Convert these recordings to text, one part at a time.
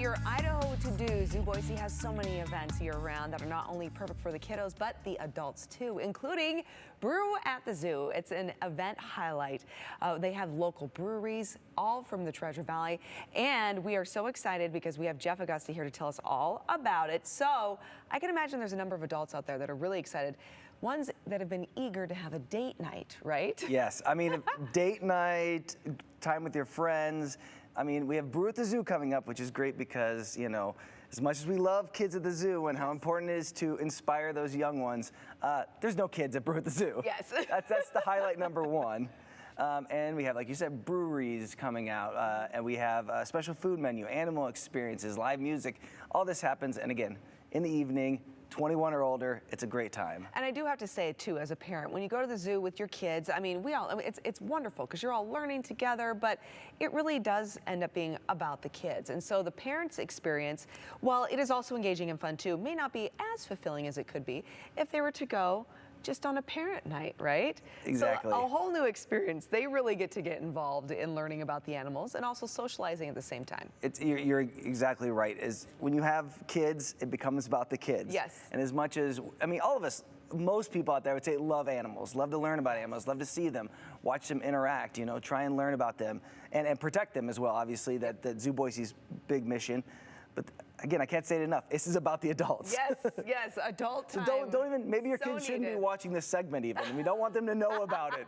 your Idaho to-do. Zoo Boise has so many events year-round that are not only perfect for the kiddos, but the adults too, including Brew at the Zoo. It's an event highlight. They have local breweries, all from the Treasure Valley, and we are so excited because we have Jeff Augusta here to tell us all about it. So I can imagine there's a number of adults out there that are really excited. Ones that have been eager to have a date night, right? Yes, I mean, date night, time with your friends. I mean, we have Brew at the Zoo coming up, which is great because, you know, as much as we love kids at the zoo and how important it is to inspire those young ones, there's no kids at Brew at the Zoo. Yes. That's the highlight number one. And we have, like you said, breweries coming out, and we have a special food menu, animal experiences, live music. All this happens, and again, in the evening, 21 or older, it's a great time. And I do have to say it too, as a parent, when you go to the zoo with your kids, I mean, it's wonderful because you're all learning together, but it really does end up being about the kids. And so the parents' experience, while it is also engaging and fun too, may not be as fulfilling as it could be if they were to go just on a parent night, right? Exactly. So a whole new experience. They really get to get involved in learning about the animals and also socializing at the same time. You're exactly right. When you have kids, it becomes about the kids. Yes. And as much as, I mean, all of us, most people out there would say love animals, love to learn about animals, love to see them, watch them interact, you know, try and learn about them and protect them as well. Obviously, that Zoo Boise's big mission. But again, I can't say it enough. This is about the adults. Yes, yes, adult time. So don't even, maybe your kids shouldn't be watching this segment even. We don't want them to know about it.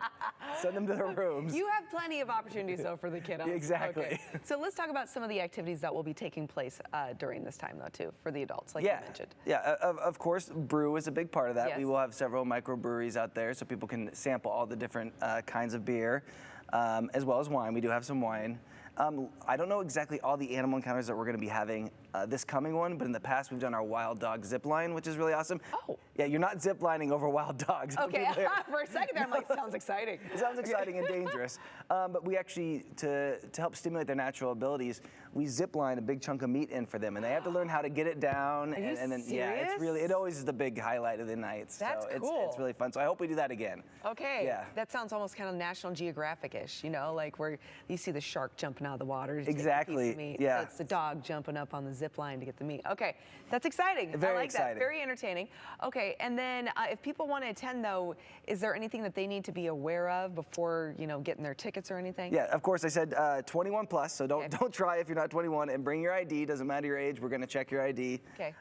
Send them to their rooms. You have plenty of opportunities though for the kiddos. Exactly. Okay. So let's talk about some of the activities that will be taking place during this time though too, for the adults, like you mentioned. Yeah, of course, Brew is a big part of that. Yes. We will have several microbreweries out there so people can sample all the different kinds of beer, as well as wine. We do have some wine. I don't know exactly all the animal encounters that we're going to be having this coming one, but in the past we've done our wild dog zip line, which is really awesome. Oh. Yeah, you're not zip lining over wild dogs. Okay, for a second there I'm like, sounds exciting. It sounds exciting and dangerous. But we actually, to help stimulate their natural abilities, we zip line a big chunk of meat in for them, and they have to learn how to get it down. Are you and then, serious? yeah, it always is the big highlight of the night. That's so cool. It's really fun. So I hope we do that again. Okay. Yeah. That sounds almost kind of National Geographic-ish, you know, like where you see the shark jumping out of the water. To Exactly. take a piece of meat. Yeah. So it's the dog jumping up on the zip line to get the meat. Okay, that's exciting. Very I like exciting. that. Very entertaining. Okay, and then if people want to attend though, is there anything that they need to be aware of before, you know, getting their tickets or anything? Yeah, of course. I said 21 plus, so don't try if you're not 21, and bring your ID. Doesn't matter your age. We're going to check your ID. Okay.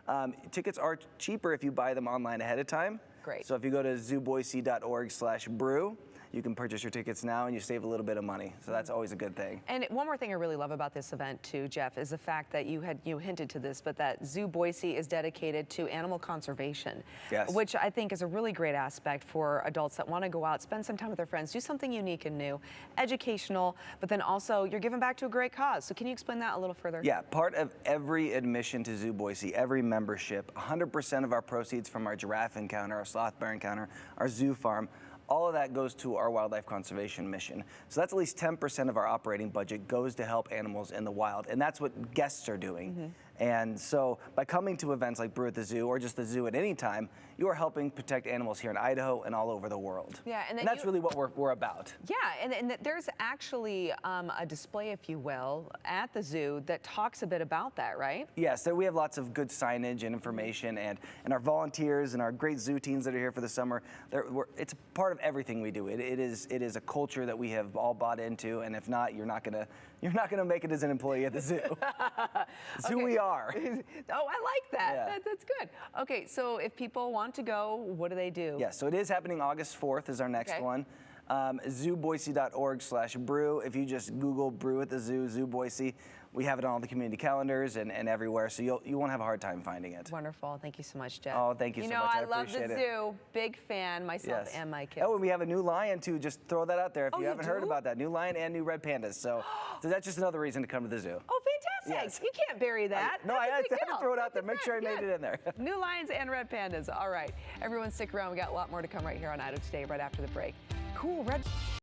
Tickets are cheaper if you buy them online ahead of time. Great. So if you go to zooboise.org/brew, you can purchase your tickets now and you save a little bit of money. So that's always a good thing. And one more thing I really love about this event too, Jeff, is the fact that you hinted to this, but that Zoo Boise is dedicated to animal conservation. Yes. Which I think is a really great aspect for adults that want to go out, spend some time with their friends, do something unique and new, educational, but then also you're giving back to a great cause. So can you explain that a little further? Yeah, part of every admission to Zoo Boise, every membership, 100% of our proceeds from our giraffe encounter, our sloth bear encounter, our zoo farm, all of that goes to our wildlife conservation mission. So that's at least 10% of our operating budget goes to help animals in the wild, and that's what guests are doing. Mm-hmm. And so by coming to events like Brew at the Zoo or just the zoo at any time, you are helping protect animals here in Idaho and all over the world. Yeah, and that's really what we're about. Yeah, and there's actually a display, if you will, at the zoo that talks a bit about that, right? Yes, so we have lots of good signage and information, and our volunteers and our great zoo teams that are here for the summer. It's a part of everything we do. It is a culture that we have all bought into, and if not, you're not gonna make it as an employee at the zoo. It's who we are. Oh, I like that. Yeah. That's good. Okay, so if people want to go, what do they do? Yeah, so it is happening August 4th is our next one. Zooboise.org/brew. If you just Google Brew at the Zoo, Zoo Boise, we have it on all the community calendars and everywhere, so you won't have a hard time finding it. Wonderful. Thank you so much, Jeff. Oh, thank you so much. I appreciate it. I love the zoo. Big fan, myself and my kids. Oh, and we have a new lion, too. Just throw that out there if you haven't heard about that. New lion and new red pandas. So that's just another reason to come to the zoo. Oh, fantastic. Yes. You can't bury that. I had to throw it out there. Make sure I made it in there. New lions and red pandas. All right. Everyone stick around. We got a lot more to come right here on Idaho Today right after the break. Cool. Red.